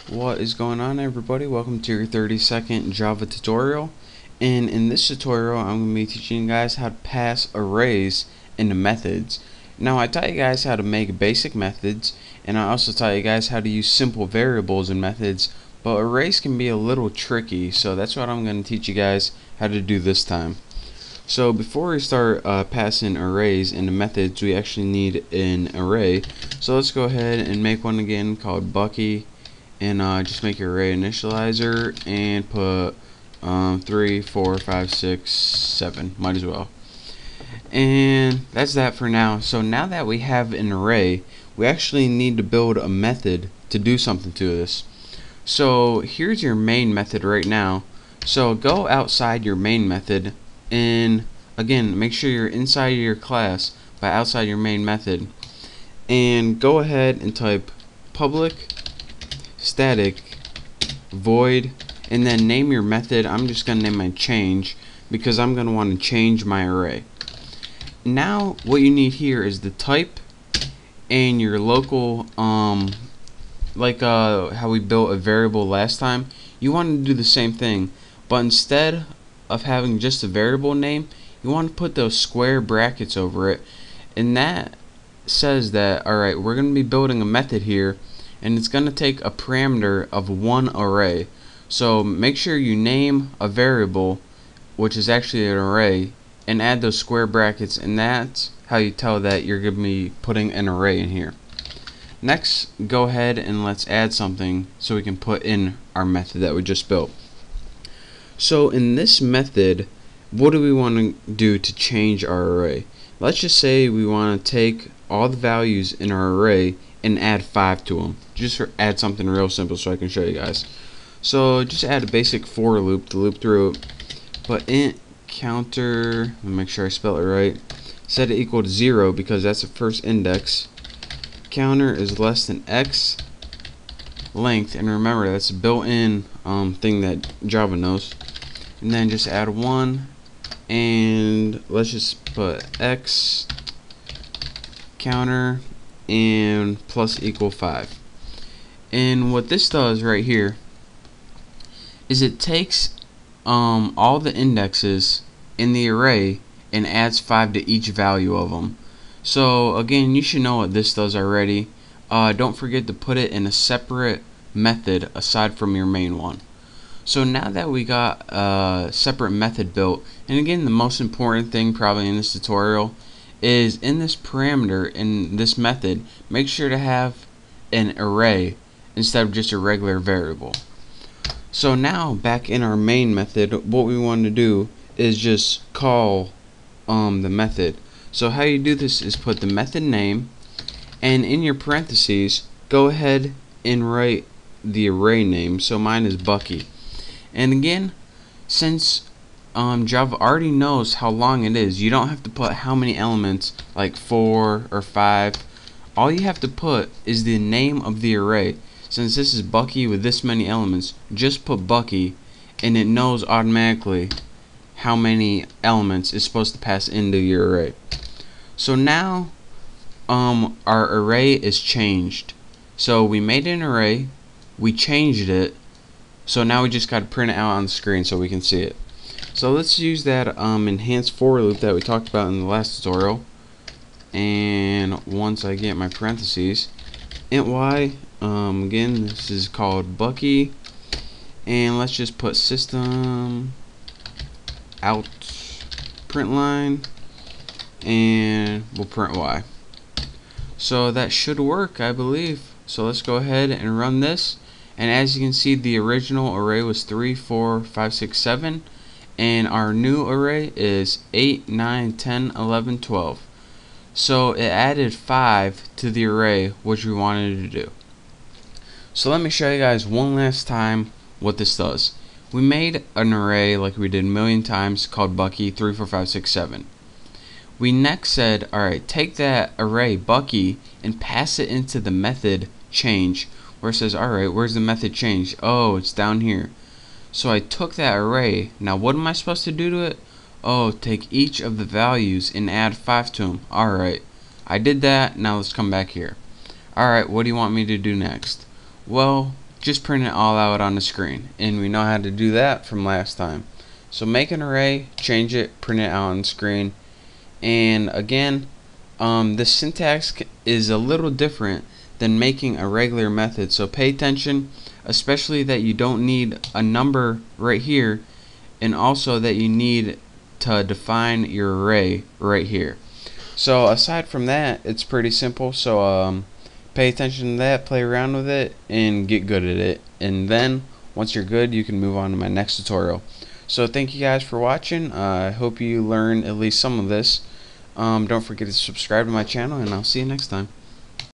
What is going on, everybody? Welcome to your 30-second Java tutorial. And in this tutorial I'm going to be teaching you guys how to pass arrays into methods. Now, I taught you guys how to make basic methods, and I also taught you guys how to use simple variables in methods, but arrays can be a little tricky, so that's what I'm going to teach you guys how to do this time. So before we start passing arrays into methods, we actually need an array. So let's go ahead and make one again called Bucky, and just make your array initializer and put 3, 4, 5, 6, 7. Might as well. And that's that for now. So now that we have an array, we actually need to build a method to do something to this. So here's your main method right now. So go outside your main method, and again, make sure you're inside of your class but outside your main method, and go ahead and type public static void, and then name your method. I'm just gonna name my change because I'm gonna want to change my array. Now what you need here is the type and your local like how we built a variable last time. You want to do the same thing, but instead of having just a variable name, you want to put those square brackets over it, and that says that alright, we're going to be building a method here, and it's going to take a parameter of one array. So make sure you name a variable, which is actually an array, and add those square brackets, and that's how you tell that you're going to be putting an array in here. Next, go ahead and let's add something so we can put in our method that we just built. So in this method, what do we want to do to change our array? Let's just say we want to take all the values in our array and add 5 to them. Just add something real simple so I can show you guys. So just add a basic for loop to loop through it. But int counter, let me make sure I spell it right, set it equal to 0 because that's the first index. Counter is less than x length, and remember that's a built-in thing that Java knows. And then just add 1, and let's just put x counter and plus equal 5. And what this does right here is it takes all the indexes in the array and adds 5 to each value of them. So again, you should know what this does already. Don't forget to put it in a separate method aside from your main one. So now that we got a separate method built, and again, the most important thing probably in this tutorial is in this parameter, in this method, make sure to have an array instead of just a regular variable. So now back in our main method, what we want to do is just call the method. So how you do this is put the method name, and in your parentheses go ahead and write the array name. So mine is Bucky. And again, since Java already knows how long it is, you don't have to put how many elements, like 4 or 5. All you have to put is the name of the array. Since this is Bucky with this many elements, just put Bucky, and it knows automatically how many elements is supposed to pass into your array. So now our array is changed. So we made an array, we changed it, so now we just got to print it out on the screen so we can see it. So let's use that enhanced for loop that we talked about in the last tutorial. And once I get my parentheses, int y, again this is called Bucky, and let's just put system out print line, and we'll print y. So that should work, I believe. So let's go ahead and run this. And as you can see, the original array was 3, 4, 5, 6, 7, and our new array is 8, 9, 10, 11, 12. So it added 5 to the array which we wanted to do. So let me show you guys one last time what this does. We made an array like we did a million times called Bucky 3, 4, 5, 6, 7. We next said, alright, take that array Bucky and pass it into the method change, where it says, alright, where's the method change? Oh, it's down here. So I took that array. Now what am I supposed to do to it? Oh, take each of the values and add 5 to them. Alright, I did that. Now let's come back here. Alright, what do you want me to do next? Well, just print it all out on the screen, and we know how to do that from last time. So make an array, change it, print it out on the screen. And again, the syntax is a little different than making a regular method, so pay attention, especially that you don't need a number right here, and also that you need to define your array right here. So aside from that, it's pretty simple. So pay attention to that, play around with it, and get good at it. And then once you're good, you can move on to my next tutorial. So thank you guys for watching. I hope you learned at least some of this. Don't forget to subscribe to my channel, and I'll see you next time.